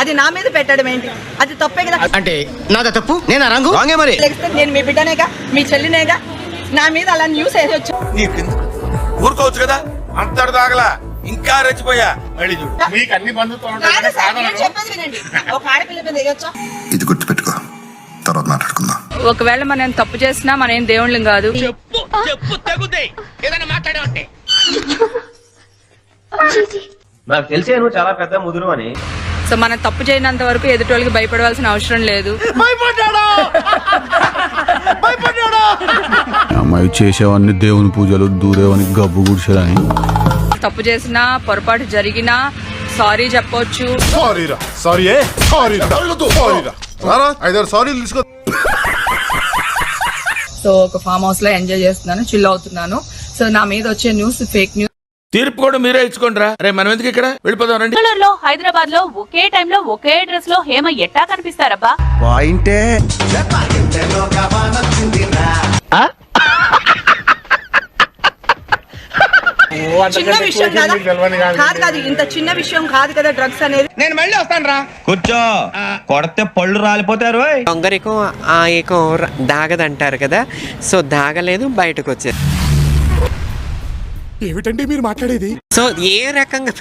అది నా మీద పెట్టడం ఏంటి? అది తప్పే కదా. అంటే నాదా తప్పు? నేను రంగు మరి నేను మీ బిడ్డనేగా, మీ చెల్లినేగా, నా మీద అలా న్యూస్ వేసొచ్చు. ఊరుకోవచ్చు కదా, అంతటి దాగలా ఇంకా రెచ్చిపోయా. మళ్ళీ చూడు, మీకు అన్ని చెప్పేది వినండి. ఒక ఆడపిల్ల మీద వేయొచ్చా? ఇది గుర్తుపెట్టుకో, తర్వాత మాట్లాడుకుందాం. ఒకవేళ మనం తప్పు చేసినా మన ఏం దేవుళ్ళం కాదు. నాకు తెలిసే నువ్వు చాలా పెద్ద ముదురు అని. సో మనం తప్పు చేయనంత వరకు ఎదుటోళ్ళకి భయపడవలసిన అవసరం లేదు. అమ్మాయి చేసేవన్నీ దేవుని పూజలు, దూరేవని గబ్బు గుడిసెలని. తప్పు చేసినా, పొరపాటు జరిగినా సారీ చెప్పొచ్చు. సో ఒక ఫామ్ హౌస్ లో ఎంజాయ్ చేస్తున్నాను, చిల్ అవుతున్నాను. సో నా మీద వచ్చే న్యూస్ ఫేక్ న్యూస్. తీర్పు కూడా మీరే ఇచ్చుకోండి రా. రే మనం ఎందుకు ఇక్కడ వెళ్ళిపోదాం రండి. బెంగళూరులో, హైదరాబాద్ లో ఒకే టైంలో ఒకే డ్రెస్ లో హేమ ఎట్టా కనిపిస్తారబ్బా? పాయింటే చిన్న విషయం కాదు కాదు, ఇంత చిన్న విషయం కాదు కదా డ్రగ్స్ అనేది. నేను మళ్ళీ వస్తాను రా. కూర్చో, కొడితే పళ్ళు రాలిపోతారు. దొంగరికం ఆ ఏకం దాగదంటారు కదా, సో దాగలేదు, బయటకు వచ్చారు. ఏమిటండి మీరు మాట్లాడేది? సో ఏ రకంగా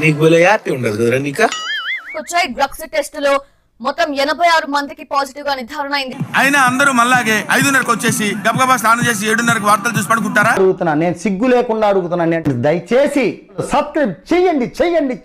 నీకు బోలే యాతి ఉండదు కదా నీకా. వచ్చాయి డ్రగ్స్ టెస్ట్ లో మొత్తం 86 మందికి పాజిటివ్ గా నిర్ధారణ అయింది. అయినా అందరూ మళ్ళాగే 5:30కి వచ్చేసి గబగబా స్నానం చేసి 7:30కి వార్తలు చూసి పడుకుంటారా? అడుగుతున్నా, నేను సిగ్గు లేకుండా అడుగుతున్నాను. దయచేసి సబ్స్క్రైబ్ చెయ్యండి.